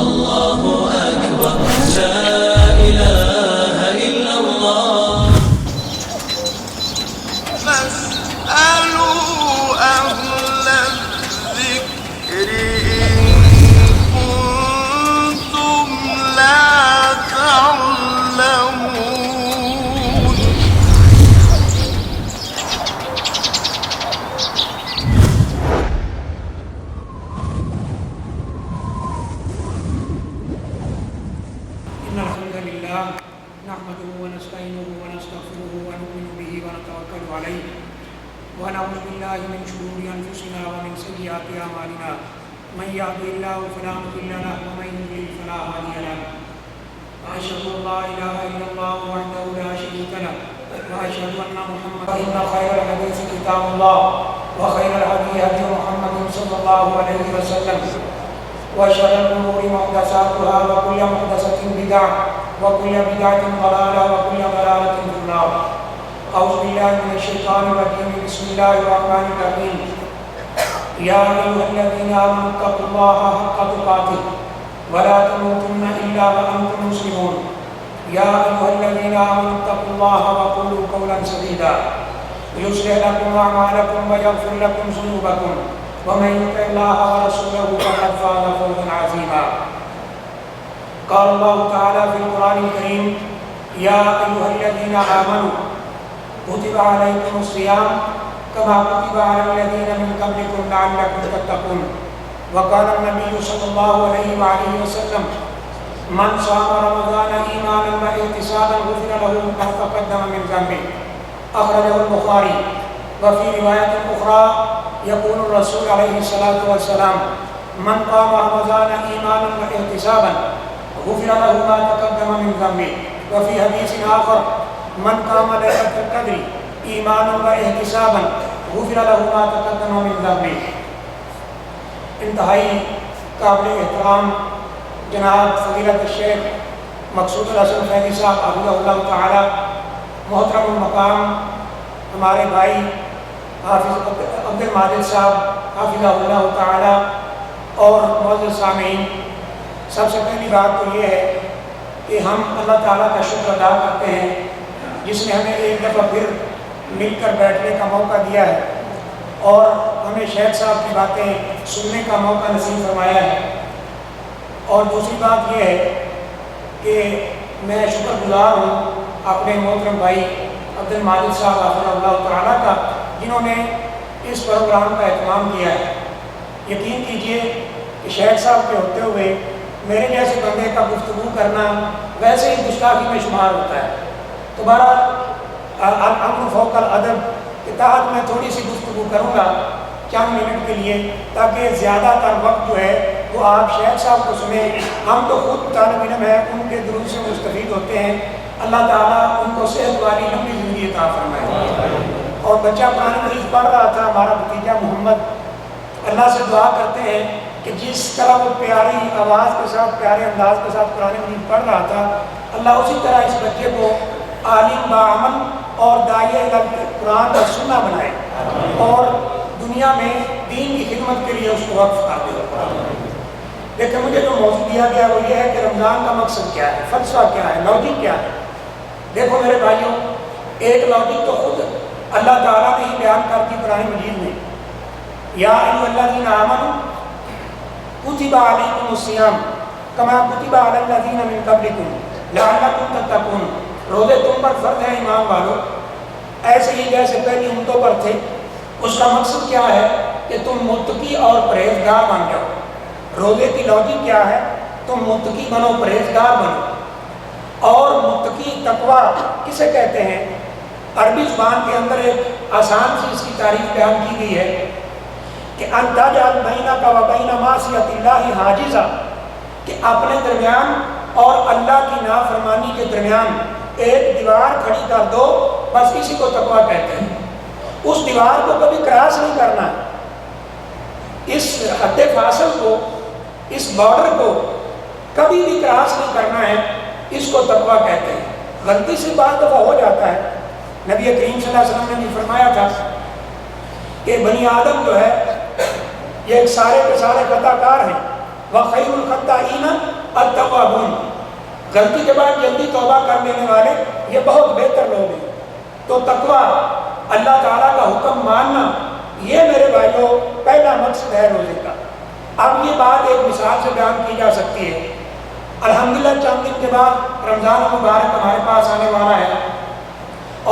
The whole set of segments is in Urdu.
الله أكبر لا إله إلا الله. فاسألوا أهل الذكر إن كنتم لا تعلمون. إن الحمد لله نحمده ونستعينه ونستغفره ونؤمن به ونتوكل عليه ونعوذ بالله من شرور أنفسنا ومن سيئات أعمالنا من يهده الله فلا مضل له ومن يضلل فلا هادي له وأشهد أن لا إله إلا الله وحده لا شريك له وأشهد أن محمدا إن خير الحديث كتاب الله وخير الهدي هدي محمد صلى الله عليه وسلم وشر الأمور محدثاتها وكل محدثة بدعة وكل بدعة ضلالة وكل ضلالة في النار. أعوذ بالله من الشيطان الرجيم. بسم الله الرحمن الرحيم. يا أيها الذين آمنوا اتقوا الله حق تقاته ولا تموتن إلا وأنتم مسلمون. يا أيها الذين آمنوا اتقوا الله وقولوا قولا سديدا يصلح لكم أعمالكم ويغفر لكم ذنوبكم ومن يطع الله ورسوله فقد فاز فوزا عظيما. قال الله تعالى في القرآن الكريم: يا أيها الذين آمنوا كتب عليكم الصيام كما كتب على الذين من قبلكم لعلكم تتقون. وقال النبي صلى الله عليه وآله وسلم: من صام رمضان إيمانا واحتسابا غفر له ما تقدم من ذنبه. أخرجه البخاري. وفي رواية أخرى يقول الرسول عليه الصلاة والسلام: من قام رمضان إيمانا واحتسابا غفر له ما تقدم من ذنبه. وفي حديث آخر: من قام ليلة القدر ایمانا و احتسابا غفر له ما تقدم من ذنبه. انتہائی قابل احترام جناب فضیلت الشیخ مقصود الحسن فیضی صاحب حفظہ اللہ تعالی، محترم المقام ہمارے بھائی حافظ عبد الماجد صاحب حفظہ اللہ تعالی، اور معزز سامعین، سب سے پہلی بات تو یہ ہے کہ ہم اللہ تعالیٰ کا شکر ادا کرتے ہیں جس نے ہمیں ایک دفعہ پھر مل کر بیٹھنے کا موقع دیا ہے اور ہمیں شیخ صاحب کی باتیں سننے کا موقع نصیب فرمایا ہے. اور دوسری بات یہ ہے کہ میں شکر گزار ہوں اپنے محترم بھائی عبد الماجد صاحب حفظہ اللہ تعالیٰ کا، جنہوں نے اس پروگرام کا اہتمام کیا ہے. یقین کیجئے کہ شیخ صاحب کے ہوتے ہوئے میرے جیسے بندے کا گفتگو کرنا ویسے ہی گستاخی میں شمار ہوتا ہے. تو بہرحال الامر فوق الادب کے تحت میں تھوڑی سی گفتگو کروں گا چند منٹ کے لیے، تاکہ زیادہ تر وقت جو ہے وہ آپ شیخ صاحب کو سنیں. ہم تو خود طالب علم ہیں، ان کے دروس سے مستفید ہوتے ہیں. اللہ تعالیٰ ان کو صحت والی لمبی زندگی عطا فرمائے. اور بچہ قرآن مجید پڑھ رہا تھا، ہمارا بھتیجا محمد، اللہ سے دعا کرتے ہیں کہ جس طرح وہ پیاری آواز کے ساتھ، پیارے انداز کے ساتھ قرآن مجید پڑھ رہا تھا، اللہ اسی طرح اس بچے کو عالم باعمل اور داعیہ قرآن و سنہ بنائے اور دنیا میں دین کی خدمت کے لیے اس کو وقف کر دے. دیکھیں، مجھے جو موضوع دیا گیا وہ یہ ہے کہ رمضان کا مقصد کیا ہے، فلسفہ کیا ہے، لاجک کیا ہے. دیکھو میرے بھائیوں، ایک لاجک تو خود اللہ تعالیٰ نے ہی بیان کر دی قرآن مجید میں. یا ایھا الذین آمنوا کتب علیکم الصیام کما کتب علی الذین من قبلکم لعلکم تتقون. روزے تم پر فرض ہے ایمان والو، ایسے ہی جیسے پہلی امتوں پر تھے. اس کا مقصد کیا ہے کہ تم متقی اور پرہیزگار بن جاؤ. روزے کی لاجک کیا ہے؟ تم متقی بنو، پرہیزگار بنو. اور متقی تقویٰ کسے کہتے ہیں؟ عربی زبان کے اندر ایک آسان سی اس کی تعریف بیان کی گئی ہے کہ ان تجعل بینک و بین معصیۃ اللہ حاجزا، کہ اپنے درمیان اور اللہ کی نافرمانی کے درمیان ایک دیوار کھڑی کر دو، بس اسی کو تقویٰ کہتے ہیں. اس دیوار کو کبھی کراس نہیں کرنا ہے، اس حد فاصل کو، اس بارڈر کو کبھی بھی کراس نہیں کرنا ہے، اس کو تقویٰ کہتے ہیں. غلطی سے بعض دفعہ ہو جاتا ہے. نبی کریم صلی اللہ علیہ وسلم نے بھی فرمایا تھا کہ بنی آدم جو ہے یہ ایک سارے کے سارے خطا کار ہیں. وَخَيْرُ الْخَطَّائِينَ غلطی کے بعد جلدی توبہ کر لینے والے یہ بہت بہتر لوگ ہیں۔ تو تقویٰ، اللہ تعالیٰ کا حکم ماننا، یہ میرے بھائیوں پہلا مقصد ہے روزے کا۔ اب یہ بات ایک مثال سے بیان کی جا سکتی ہے۔ الحمدللہ چند دن کے بعد رمضان المبارک ہمارے پاس آنے والا ہے،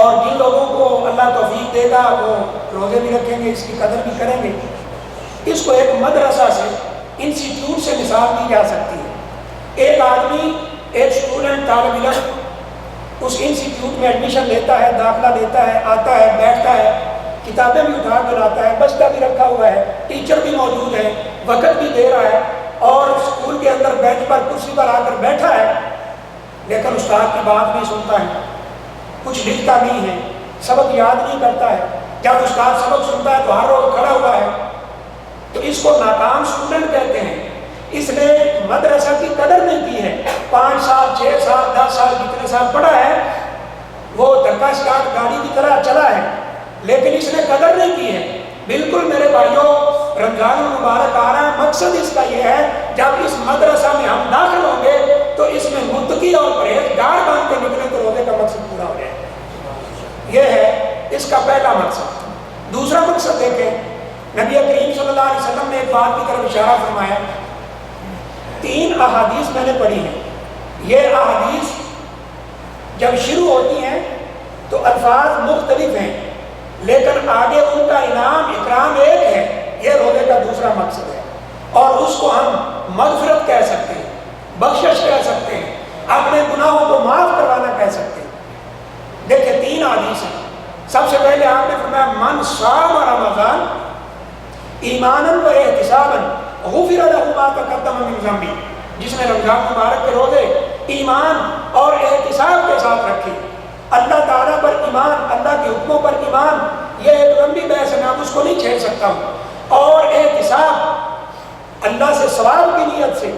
اور جن لوگوں کو اللہ توفیق دے گا وہ روزے بھی رکھیں گے، اس کی قدر بھی کریں گے۔ اس کو ایک مدرسہ سے، انسٹیٹیوٹ سے مثال دی جا سکتی ہے۔ ایک آدمی، ایک اسٹوڈنٹ، طالب علم اس انسٹیٹیوٹ میں ایڈمیشن لیتا ہے، داخلہ لیتا ہے، آتا ہے، بیٹھتا ہے، کتابیں بھی اٹھا کے لاتا ہے، بستہ بھی رکھا ہوا ہے، ٹیچر بھی موجود ہے، وقت بھی دے رہا ہے، اور اسکول کے اندر بینچ پر، کرسی پر آ کر بیٹھا ہے، لیکن استاد کی بات نہیں سنتا ہے، کچھ لکھتا نہیں ہے، سبق یاد نہیں کرتا ہے۔ جب استاد سبق سنتا ہے تو ہر روز کھڑا ہوا ہے، تو اس کو ناکام اسٹوڈنٹ کہتے ہیں۔ اس نے مدرسہ کی قدر نہیں کی ہے۔ 5 سال 6 سال 10 سال جتنے سال پڑھا ہے وہ دھکا اسٹارٹ گاڑی کی طرح چلا ہے، لیکن اس نے قدر نہیں کی ہے۔ بالکل میرے بھائیوں، رمضان المبارک آ رہا ہے، مقصد اس کا یہ ہے جب اس مدرسہ میں ہم داخل ہوں گے تو اس میں متقی اور پرہیزگار بن کے نکلیں تو روزے کا مقصد پورا ہو جائے۔ یہ ہے اس کا پہلا مقصد۔ دوسرا مقصد دیکھیں، نبی کریم صلی اللہ علیہ وسلم نے ایک بات کی طرف اشارہ فرمایا۔ 3 احادیث میں نے پڑھی ہیں۔ یہ احادیث جب شروع ہوتی ہیں تو الفاظ مختلف ہیں، لیکن آگے ان کا انعام اکرام ایک ہے۔ یہ روزے کا دوسرا مقصد ہے، اور اس کو ہم مغفرت کہہ سکتے ہیں، بخشش کہہ سکتے ہیں، اپنے گناہوں کو معاف کروانا کہہ سکتے ہیں۔ دیکھیں 3 حدیث ہیں۔ سب سے پہلے آپ نے فرمایا من صام رمضان ایمانا و احتسابا غفر له ما تقدم من ذنبه، جس نے رمضان مبارک کے روزے ایمان اور احتساب کے ساتھ رکھے، اللہ تعالیٰ پر ایمان، اللہ کے حکموں پر ایمان، یہ ایک لمبی بحث ہے، میں اب اس کو نہیں چھیڑ سکتا ہوں، اور احتساب اللہ سے ثواب کی نیت سے،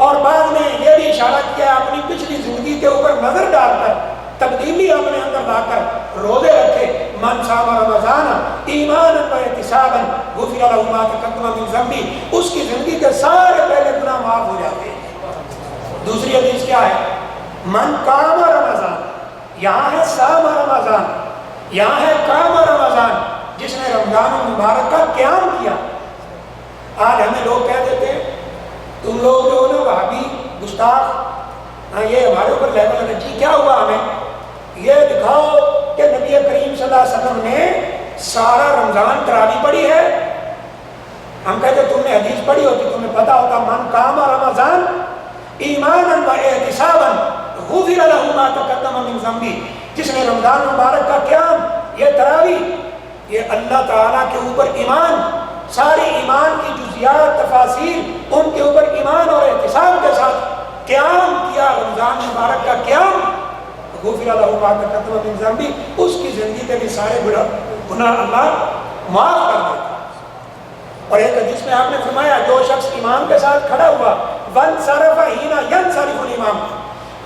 اور بعد میں یہ بھی اشارہ کیا اپنی پچھلی زندگی کے اوپر نظر ڈال کر، تبدیلی اپنے اندر لا کر روزے رکھے۔ من صام رمضان ایمانا و احتسابا غفر له ما تقدم من ذنبه، اس کی زندگی کے سارے پہلے گناہ معاف ہو جاتے ہیں۔ دوسری حدیث کیا ہے؟ من قام رمضان، یہاں ہے صام رمضان، یہاں ہے قام رمضان، جس نے رمضان المبارک کا قیام کیا۔ آج ہمیں لوگ کہہ دیتے ہیں تم لوگ جو نا وہابی گستاخ، یہ ہمارے اوپر لیبل ہے، جی کیا ہوا ہمیں؟ یہ دکھاؤ کہ نبی کریم صلی اللہ علیہ وسلم نے سارا رمضان تراویح پڑھی ہے۔ ہم کہتے تم نے حدیث پڑھی ہوتی، تمہیں پتا ہوتا من قام رمضان ایمانا و احتسابا غفر له ما تقدم من ذنبه، جس نے رمضان مبارک کا قیام، یہ تراویح، یہ اللہ تعالیٰ کے اوپر ایمان، ساری ایمان کی جزیات تفاصیل، ان کے اوپر ایمان اور احتساب کے ساتھ قیام کیا، رمضان مبارک کا قیام، غفر له ما تقدم من ذنبه، اس کی زندگی کے بھی سارے گناہ اللہ معاف کر دیتا۔ اور ایک حدیث میں آپ نے فرمایا جو شخص امام کے ساتھ کھڑا ہوا وانصرف حین ینصرف الامام،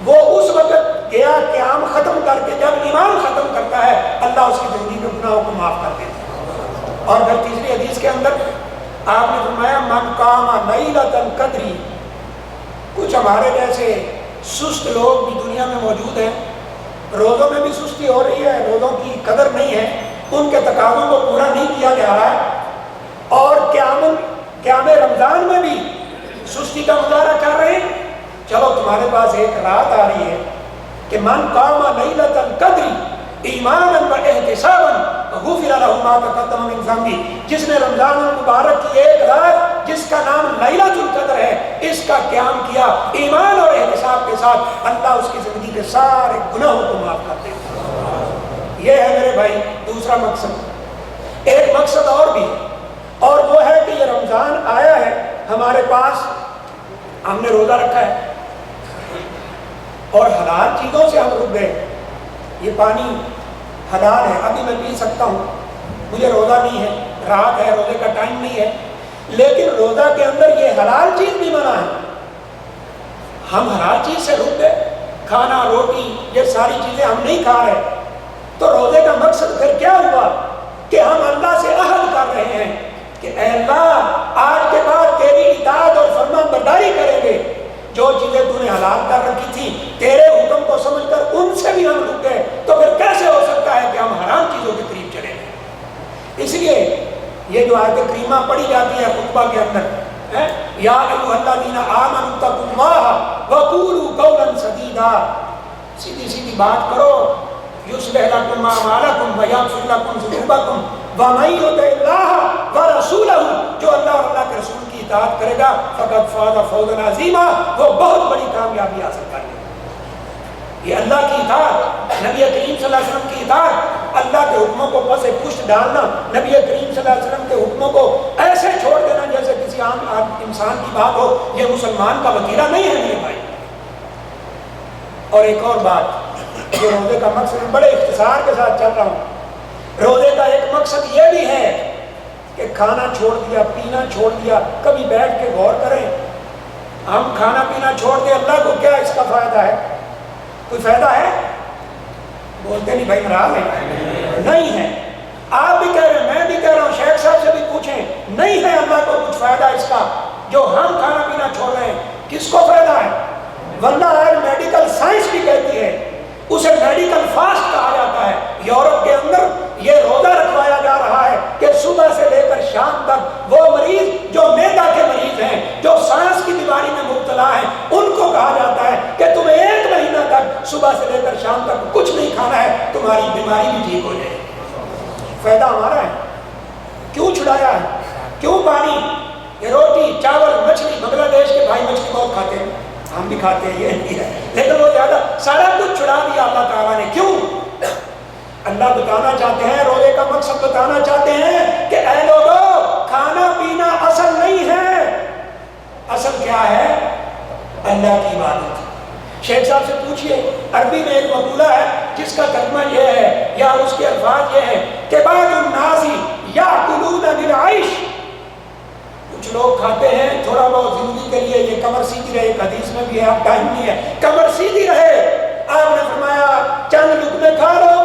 وہ اس وقت گیا قیام ختم کر کے جب امام ختم کرتا ہے، اللہ اس کی زندگی کے گناہوں کو معاف کر دیتا ہے۔ اور پھر تیسری حدیث کے اندر آپ نے فرمایا من قام لیلۃ القدر، کچھ ہمارے جیسے سست لوگ بھی دنیا میں موجود ہیں، روزوں میں بھی سستی ہو رہی ہے، روزوں کی قدر نہیں ہے، ان کے تقاضوں کو پورا نہیں کیا جا رہا ہے، اور قیام رمضان میں بھی سستی کا مظاہرہ کر رہے ہیں۔ چلو تمہارے پاس ایک رات آ رہی ہے کہ من قام لیلۃ القدر ایمانا و احتسابا غفر له ما تقدم من ذنبه، جس نے رمضان المبارک کی ایک رات جس کا نام لیلۃ القدر ہے، اس کا قیام کیا ایمان اور احتساب کے ساتھ، اللہ اس کی زندگی کے سارے گناہوں کو معاف کر دیتا ہے۔ یہ ہے میرے بھائی دوسرا مقصد۔ ایک مقصد اور بھی، اور وہ ہے کہ یہ رمضان آیا ہے ہمارے پاس، ہم نے روزہ رکھا ہے اور حلال چیزوں سے ہم رک گئے۔ یہ پانی حلال ہے، ابھی میں پی سکتا ہوں، مجھے روزہ نہیں ہے، رات ہے، روزے کا ٹائم نہیں ہے، لیکن روزہ کے اندر یہ حلال چیز بھی منع ہے، ہم حلال چیز سے رک گئے، کھانا روٹی یہ ساری چیزیں ہم نہیں کھا رہے، تو روزے کا مقصد پھر کیا ہوا کہ ہم اللہ سے عہد کر رہے ہیں کہ اے اللہ آج کے بعد تیری اطاعت اور فرمان برداری کریں گے، جو چیزیں تو نے حلال کر رکھی تھی پڑھی جاتی ہے خطبہ کے اندر، یا ایھا الذین آمنوا اتقوا اللہ وقولوا قولا سدیدا، سیدھی سیدھی بات کرو، یصلح لکم اعمالکم ویغفر لکم ذنوبکم ومن یطع اللہ ورسولہ، جو اللہ اور اللہ کے رسول کی اطاعت کرے گا فقد فاز فوزا عظیما، وہ بہت بڑی کامیابی حاصل کر لے گا۔ یہ اللہ کی اطاعت، نبی کریم صلی اللہ علیہ وسلم کی اطاعت، اللہ کے حکموں کو پس پشت ڈالنا، نبی کریم صلی اللہ علیہ وسلم کے حکموں کو ایسے چھوڑ دینا جیسے کسی عام انسان کی بات ہو، یہ مسلمان کا وتیرہ نہیں ہے میرے بھائی۔ اور ایک اور بات، یہ روزے کا مقصد بڑے اختصار کے ساتھ چل رہا ہوں، روزے کا ایک مقصد یہ بھی ہے کہ کھانا چھوڑ دیا، پینا چھوڑ دیا، کبھی بیٹھ کے غور کریں، ہم کھانا پینا چھوڑ دیں، اللہ کو کیا اس کا فائدہ ہے؟ کوئی فائدہ ہے؟ بولتے نہیں بھائی، ناراض ہے؟ نہیں ہے۔ آپ بھی کہہ رہے ہیں، میں بھی کہہ رہا ہوں، شیخ صاحب سے بھی پوچھیں، نہیں ہے اللہ کو کچھ فائدہ اس کا جو ہم کھانا پینا چھوڑ رہے ہیں، کس کو فائدہ ہے؟ ورنہ آج میڈیکل سائنس بھی کہتی ہے، اسے میڈیکل فاسٹ کہا جاتا ہے، یورپ کے اندر یہ روزہ رکھوایا جا رہا ہے کہ صبح سے لے کر شام تک وہ مریض جو معدہ کے مریض ہیں، جو سانس کی بیماری میں مبتلا ہیں، ان کو کہا جاتا ہے کہ تمہیں 1 مہینہ تک صبح سے لے کر شام تک کچھ نہیں کھانا ہے، تمہاری بیماری بھی ٹھیک ہو جائے۔ فائدہ ہمارا ہے، کیوں چھڑایا ہے؟ کیوں پانی؟ یہ روٹی، چاول، مچھلی، بنگلہ دیش کے بھائی مچھلی بہت کھاتے ہیں، ہم بھی کھاتے ہیں، یہ نہیں ہے، لیکن وہ زیادہ سارا کچھ چھڑا دیا اللہ تعالیٰ نے۔ کیوں؟ اللہ بتانا چاہتے ہیں، روزے کا مقصد بتانا چاہتے ہیں کہ اے لوگوں، کھانا پینا اصل نہیں ہے، اصل کیا ہے؟ اللہ کی عبادت۔ شیخ صاحب سے پوچھئے، عربی میں ایک مقولہ ہے جس کا ترجمہ یہ ہے یا اس کے الفاظ یہ ہے کہ بعض الناس یاکلون بالعیش، کچھ لوگ کھاتے ہیں تھوڑا بہت زندگی کے لیے، یہ کمر سیدھی رہے، ایک حدیث میں بھی ہے، اب ٹائم نہیں ہے، کمر سیدھی رہے، آپ نے فرمایا چند لقمے کھا لو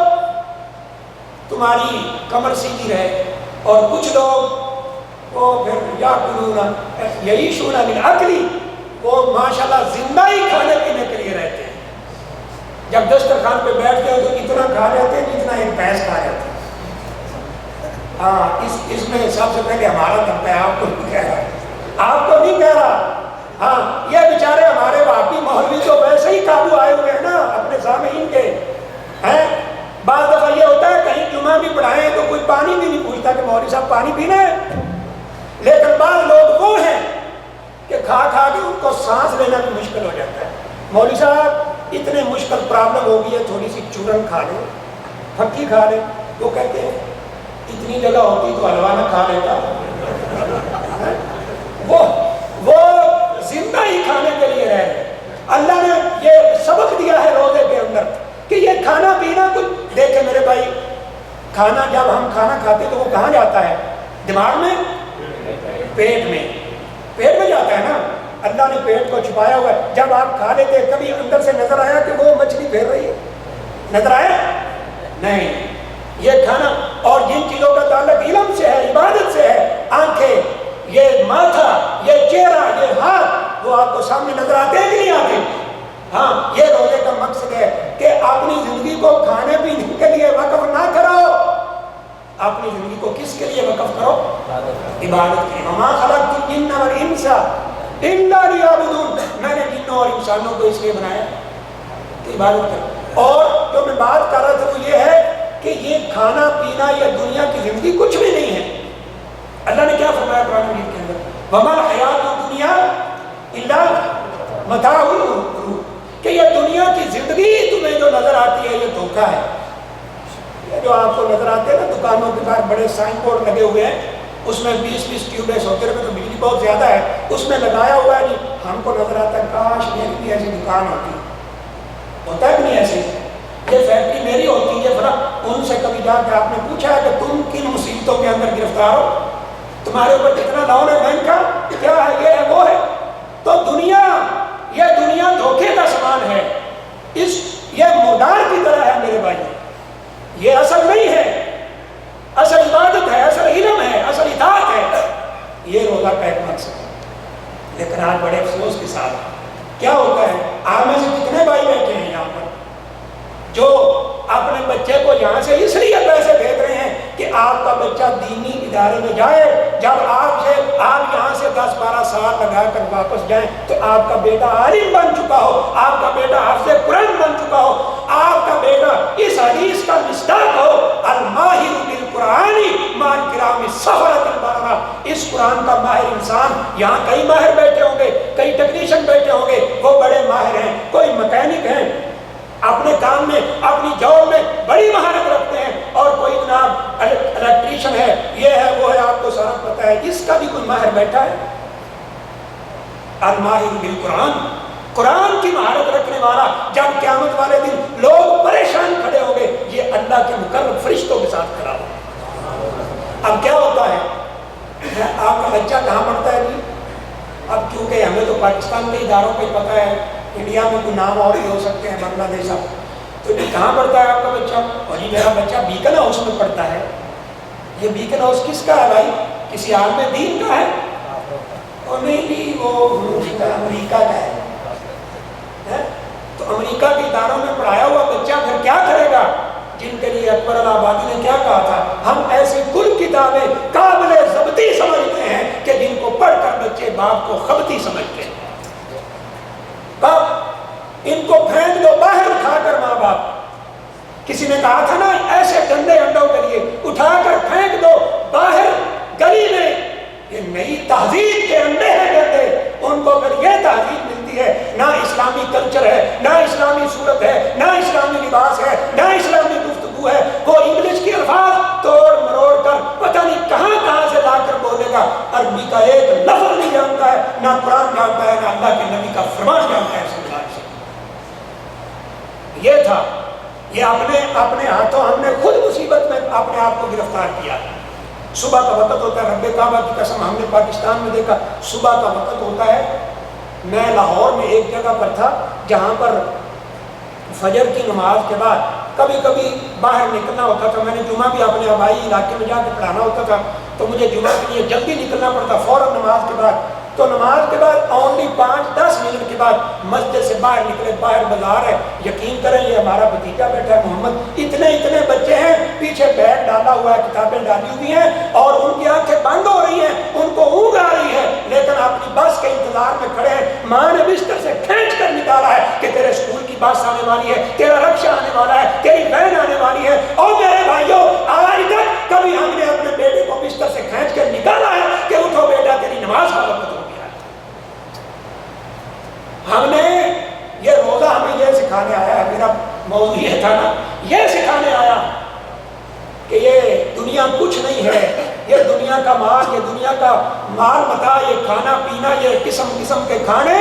تمہاری کمر سیدھی رہے، اور کچھ لوگ وہ پھر یاکلون یعیشون بالاکل، وہ ماشاءاللہ زندہ ہی کھانے پینے کے لیے رہتے ہیں، جب دسترخوان پہ بیٹھتے ہیں تو اتنا کھا لیتے ہیں جتنا ایک بھینس کھا جاتے ہیں۔ ہاں، اس میں سب سے پہلے ہمارا طبقہ ہے، آپ کو نہیں کہہ رہا، آپ کو نہیں کہہ رہا۔ ہاں، یہ بیچارے ہمارے واقعی مولوی تو ویسے ہی قابو آئے ہوئے ہیں نا اپنے سامعین کے، ہیں؟ بعض دفعہ یہ ہوتا ہے کہیں جمعہ بھی پڑھائیں تو کوئی پانی بھی نہیں پوچھتا کہ مولوی صاحب پانی پینا ہے، لیکن بعض لوگ وہ ہیں کہ کھا کھا کے ان کو سانس لینا بھی مشکل ہو جاتا ہے۔ مولوی صاحب اتنے مشکل پرابلم ہو گئی ہے، تھوڑی سی چورن کھا لیں، پھکی کھا لیں، وہ کہتے ہیں اتنی جگہ ہوتی تو حلوہ نہ کھا لیتا۔ وہ زندہ ہی کھانے کے لیے رہ گئے۔ اللہ نے یہ سبق دیا ہے روزے کے اندر کہ یہ کھانا پینا کچھ دیکھیں میرے بھائی، کھانا جب ہم کھانا کھاتے تو وہ کہاں جاتا ہے؟ دماغ میں؟ پیٹ میں جاتا ہے نا۔ اللہ نے پیٹ کو چھپایا ہوا ہے، جب آپ کھا لیتے کبھی اندر سے نظر آیا کہ وہ مچھلی پھیر رہی ہے؟ نظر آیا؟ نہیں۔ یہ کھانا اور جن چیزوں کا تعلق علم سے ہے، عبادت سے ہے، آنکھیں، یہ ماتھا، یہ چہرہ، یہ ہاتھ، وہ آپ کو سامنے نظر آتے ہیں کہ نہیں آتے؟ ہاں، یہ روزے کا مقصد ہے کہ اپنی زندگی کو کھانے پینے کے لیے وقف نہ کرو، اپنی زندگی کو کس کے لیے وقف کرو؟ عبادت کے لیے۔ وما خلقت الجن والانس الا لیعبدون، میں نے جنوں اور انسانوں کو اس لیے بنایا کہ عبادت کرو۔ اور جو میں بات کر رہا تھا وہ یہ ہے کہ یہ کھانا پینا یا دنیا کی زندگی کچھ بھی نہیں ہے۔ اللہ نے کیا فرمایا قرآن مجید کے اندر؟ وما الحیات الدنیا الا متاع الغرور، کہ یہ دنیا کی زندگی تمہیں جو نظر آتی ہے یہ دھوکہ ہے۔ یہ جو آپ کو نظر آتے ہیں نا دکانوں کے باہر بڑے سائن بورڈ لگے ہوئے ہیں، اس میں 20 ٹیوب لیس ہوتے رہے تو بجلی بہت زیادہ ہے، اس میں لگایا ہوا ہے، نہیں ہم کو نظر آتا ہے کاش میری بھی ایسی دکان ہوتی، ہوتا ہے کہ نہیں ایسے؟ یہ فیکٹری میری ہوتی ہے فلاں، ان سے کبھی جا کے آپ نے پوچھا ہے کہ تم کن مصیبتوں کے اندر گرفتار ہو، تمہارے اوپر کتنا لون ہے بینک کا، کیا ہے، یہ ہے وہ ہے؟ تو دنیا، یہ دنیا دھوکے کا سامان ہے، یہ مردار کی طرح ہے میرے بھائی، یہ اصل نہیں ہے، اصل عبادت ہے، اصل علم ہے، اصل اطاعت ہے، یہ روزہ کا ایک مقصد ہے۔ لیکن آج بڑے افسوس کے ساتھ کیا ہوتا ہے، آپ میں سے کتنے بھائی بیٹھے ہیں یہاں پر جو اپنے بچے کو یہاں سے اس لیے پیسے بھیج رہے ہیں کہ آپ کا بچہ دینی ادارے میں جائے، جب آپ یہاں سے 10-12 سال لگا کر واپس جائیں تو آپ کا بیٹا عالم بن چکا ہو، آپ کا بیٹا حافظ قرآن بن چکا ہو، آپ کا بیٹا اس حدیث کا مصداق ہو، الماہر بالقرآن مع الکرام السفرۃ البررہ۔ اس قرآن کا ماہر انسان، یہاں کئی ماہر بیٹھے ہوں گے، کئی ٹیکنیشین بیٹھے ہوں گے، وہ بڑے ماہر ہیں، کوئی مکینک ہیں، اپنے کام میں اپنی جاب میں بڑی مہارت رکھتے ہیں، اور کوئی جناب الیکٹریشین ہے، یہ ہے وہ ہے، آپ کو سارا پتہ ہے، اس کا بھی کوئی ماہر بیٹھا ہے؟ الماہر بالقرآن، قرآن کی مہارت رکھنے والا، جب قیامت والے دن لوگ پریشان کھڑے ہوں گے، یہ اللہ کے مقرب فرشتوں کے ساتھ کھڑا ہوگا۔ اب کیا ہوتا ہے، آپ کا بچہ کہاں پڑھتا ہے جی؟ اب کیونکہ ہمیں تو پاکستان کے اداروں پہ پتہ ہے، انڈیا میں کوئی نام اور بھی ہو سکتے ہیں، بنگلہ دیش، تو یہ کہاں پڑھتا ہے آپ کا بچہ؟ اور جی میرا بچہ بیکن ہاؤس میں پڑھتا ہے۔ یہ بیکن ہاؤس کس کا ہے بھائی؟ کسی عالم دین کا ہے؟ اور نہیں، وہ امریکہ کا ہے۔ تو امریکہ کے اداروں میں پڑھایا ہوا بچہ پھر کیا کرے گا؟ جن کے لیے اکبر الآبادی نے کیا کہا تھا، ہم ایسی کل کتابیں قابل ضبطی سمجھتے ہیں کہ جن کو پڑھ کر بچے باپ کو خبطی سمجھتے ہیں۔ ان کو پھینک دو باہر اٹھا کر، ماں باپ، کسی نے کہا تھا نا ایسے گندے انڈوں کے لیے اٹھا کر پھینک دو باہر گلی میں، یہ نئی تہذیب کے انڈے ہیں گندے، ان کو اگر یہ تہذیب ملتی ہے، نہ اسلامی کلچر ہے، نہ اسلامی صورت ہے، نہ اسلامی لباس ہے، نہ اسلامی گفتگو ہے، وہ انگلش کے الفاظ توڑ مروڑ کر پتہ نہیں کہاں سے لا کر بولے گا، عربی کا ایک لفظ نہیں جانتا ہے، نہ قرآن جانتا ہے، نہ اللہ کے نبی کا فرمان جانتا ہے صلی اللہ علیہ وسلم۔ یہ تھا، یہ اپنے ہاتھوں ہم نے خود مصیبت میں اپنے آپ کو گرفتار کیا۔ صبح کا وقت ہوتا ہے، رب کعبہ کی قسم ہم نے پاکستان میں دیکھا، صبح کا وقت ہوتا ہے، میں لاہور میں ایک جگہ پر تھا جہاں پر فجر کی نماز کے بعد کبھی کبھی باہر نکلنا ہوتا تھا، میں نے جمعہ بھی اپنے آبائی علاقے میں جا کے پڑھانا ہوتا تھا، تو مجھے جمعہ کے لیے جلدی نکلنا پڑتا فوراً نماز کے بعد، تو نماز کے بعد اونلی 5-10 منٹ کے بعد مسجد سے باہر نکلے، باہر بازار ہے، یقین کریں یہ ہمارا بھتیجا بیٹھا ہے محمد، اتنے بچے ہیں، پیچھے بیگ ڈالا ہوا ہے، کتابیں ڈالی ہوئی ہیں، اور ان کی آنکھیں بند ہو رہی ہیں، ان کو اونگ آ رہی ہے، لیکن اپنی بس کے انتظار میں کھڑے ہیں، ماں نے بستر سے کھینچ کر نکالا ہے کہ تیرے اسکول کی بس آنے والی ہے، تیرا رکشہ آنے والا ہے، تیری وین آنے والی ہے۔ اور میرے بھائیوں، آج تک کبھی ہم نے اپنے بیٹے کو بستر سے کھینچ کر نکالا ہے کہ اٹھو بیٹا تیری نماز کا وقت ہو گیا ہے؟ ہم نے یہ روزہ ہمیں یہ سکھانے آیا ہے، میرا موضوع یہ تھا نا، یہ سکھانے آیا کہ یہ دنیا کچھ نہیں ہے، یہ دنیا کا مال، یہ دنیا کا مال متاع، یہ کھانا پینا، یہ قسم قسم کے کھانے،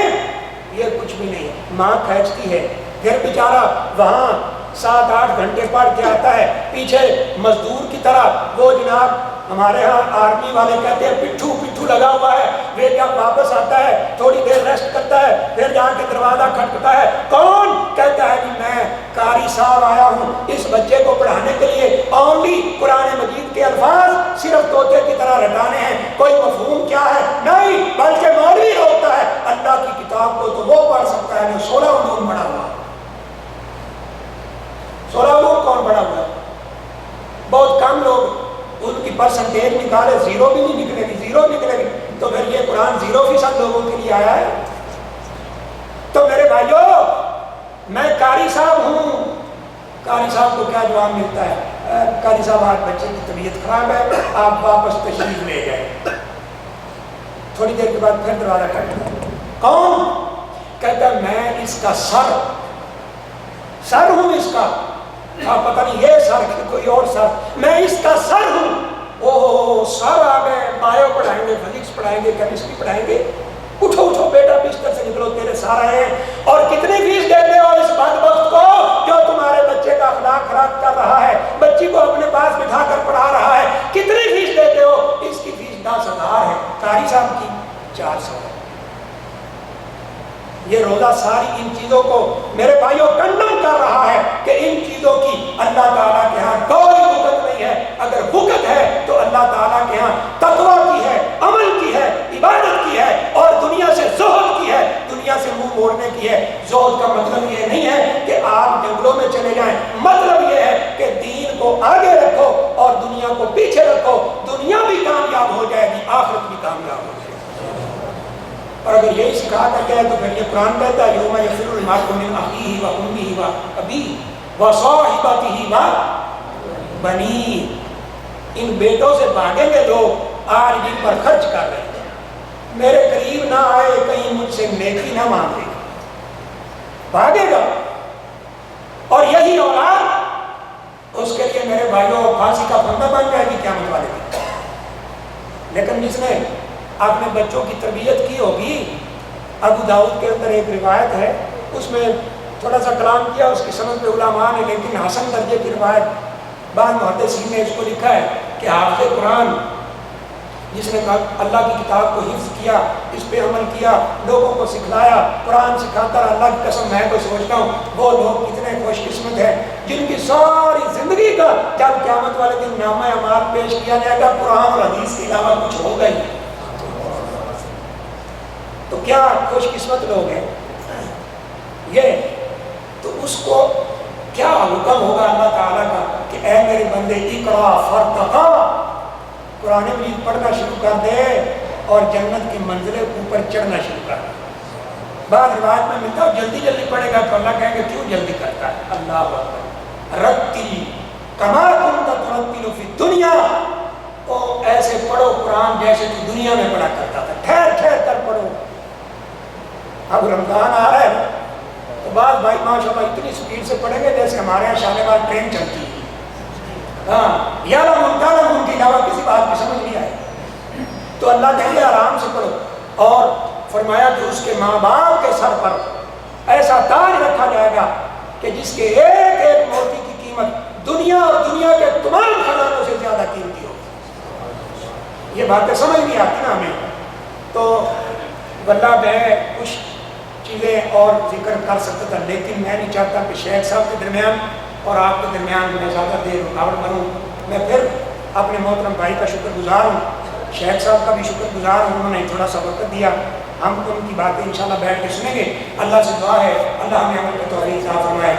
یہ کچھ بھی نہیں ہے۔ ماں کھینچتی ہے، پھر بیچارہ وہاں 7-8 گھنٹے پڑھ کے آتا ہے، پیچھے مزدور کی طرح وہ جناب ہمارے ہاں آرمی والے کہتے ہیں پٹھو لگا ہوا ہے، وہ جب واپس آتا ہے تھوڑی دیر ریسٹ کرتا ہے، پھر جا کے دروازہ کھٹکتا ہے، کون؟ کہتا ہے کہ میں قاری صاحب آیا ہوں اس بچے کو پڑھانے کے لیے، اونلی قرآن مجید کے الفاظ صرف طوطے کی طرح رٹانے ہیں، کوئی مفہوم کیا ہے نہیں، بلکہ مولوی ہوتا ہے، اللہ کی کتاب کو تو وہ پڑھ سکتا ہے جو 16 علوم پڑھا ہوا۔ 16 علوم کون پڑھا ہوا؟ بہت کم لوگ، ان کی پرسنٹیج نکالے، 0 بھی نہیں نکلے گی، 0 نکلے گی، تو پھر یہ قرآن 0% لوگوں کے لیے آیا ہے؟ تو میرے بھائیوں، میں قاری صاحب ہوں، قاری صاحب کو کیا جواب ملتا ہے؟ قاری صاحب آج بچے کی طبیعت خراب ہے، آپ واپس تشریف لے جائیں۔ تھوڑی دیر کے بعد پھر دروازہ کھٹکتا ہے، کون؟ کہتا ہے میں اس کا سر ہوں، اس کا، آپ پتہ نہیں یہ سر کہ کوئی اور سر، میں اس کا سر ہوں۔ اوہ سر آ گئے، بایو پڑھائیں گے، فزکس پڑھائیں گے، کیمسٹری پڑھائیں گے، اٹھو بیٹا بستر سے نکلو، تیرے سر آئے ہیں۔ اور کتنی فیس دیتے ہو اس بدبخت کو جو تمہارے بچے کا اخلاق خراب کر رہا ہے، بچی کو اپنے پاس بٹھا کر پڑھا رہا ہے، کتنی فیس دیتے ہو؟ اس کی فیس 10,000 ہے، قاری صاحب کی 400 ہے۔ یہ روزہ ساری ان چیزوں کو میرے بھائیوں کنڈم کر رہا ہے کہ ان چیزوں کی اللہ تعالیٰ کے ہاں کوئی وقت نہیں ہے، اگر وقت ہے تو اللہ تعالیٰ کے ہاں تقویٰ کی ہے، عمل کی ہے، عبادت کی ہے، اور دنیا سے زہد کی ہے، دنیا سے منہ موڑنے کی ہے۔ زہد کا مطلب یہ نہیں ہے کہ آپ جنگلوں میں چلے جائیں، مطلب یہ ہے کہ دین کو کو آگے رکھو اور دنیا کو پیچھے رکھو. دنیا بھی کامیاب ہو جائے گی, آخرت بھی کامیاب ہو جائے گی. اور اگر یہی سکھا کر گئے تو پھر یہ قرآن کہتا ہے یوم یفر المرء من اخیہ و امہ و ابیہ و صاحبتہ و بنیہ. ان بیٹوں سے بھاگیں گے لوگ آج جن پر خرچ کر رہے ہیں. میرے قریب نہ آئے, کہیں مجھ سے نیکی نہ مانگے, بھاگے گا. اور یہی اولاد اس کے لیے میرے بھائیوں پھانسی کا پھندا بن جائے گی قیامت والے دن. لیکن جس نے اپنے بچوں کی تربیت کی ہوگی, ابو داؤد کے اندر ایک روایت ہے, اس میں تھوڑا سا کلام کیا اس کی سند پہ علماء نے, لیکن حسن درجے کی روایت. بعض محدثین نے اس کو لکھا ہے کہ حافظ قرآن جس نے اللہ کی کتاب کو حفظ کیا, اس پہ عمل کیا, لوگوں کو سکھلایا, قرآن سکھاتا رہا, اللہ کی قسم میں تو سوچتا ہوں وہ لوگ کتنے خوش قسمت ہیں جن کی ساری زندگی کا جب قیامت والے دن نامہ اعمال پیش کیا جائے گا قرآن اور حدیث کے علاوہ کچھ ہوگا ہی. تو کیا خوش قسمت لوگ ہیں یہ. تو اس کو کیا حکم ہوگا اللہ تعالیٰ کا کہ اے میرے بندے اقرا فرتقا, قرآن مجید پڑھنا شروع کر دے اور جنت کی منزلیں اوپر چڑھنا شروع کر دے. بعض روایت میں ملتا ہے جلدی جلدی پڑھے گا تو اللہ کہیں گے کیوں جلدی کرتا ہے. اللہ اکبر, رتل کما کنت ترتل فی الدنیا, تو ایسے پڑھو قرآن جیسے تو دنیا میں پڑھا کرتا تھا, ٹھہر ٹھہر کر پڑھو. اب رمضان آ رہا ہے تو بعض بھائی ماشاء اللہ اتنی سپیڈ سے پڑھیں گے جیسے ہمارے یہاں شالیمار ٹرین چلتی ہے. ہاں یا ان کے علاوہ کسی بات کی سمجھ نہیں آئے. تو اللہ کہے آرام سے پڑھو. اور فرمایا کہ اس کے ماں باپ کے سر پر ایسا تاج رکھا جائے گا کہ جس کے ایک ایک موتی کی قیمت دنیا اور دنیا کے تمام خزانوں سے زیادہ قیمتی ہوگی. یہ باتیں سمجھ نہیں آتی نا ہمیں. تو واللہ میں کچھ چیزیں اور ذکر کر سکتا تھا, لیکن میں نہیں چاہتا کہ شیخ صاحب کے درمیان اور آپ کے درمیان میں زیادہ دیر رکاوٹ بنوں. میں پھر اپنے محترم بھائی کا شکر گزار ہوں, شیخ صاحب کا بھی شکر گزار ہوں, انہوں نے تھوڑا سا وقت دیا. ہم ان کی باتیں انشاءاللہ بیٹھ کے سنیں گے. اللہ سے دعا ہے اللہ ہمیں عمل کا توفیق عطا فرمائے.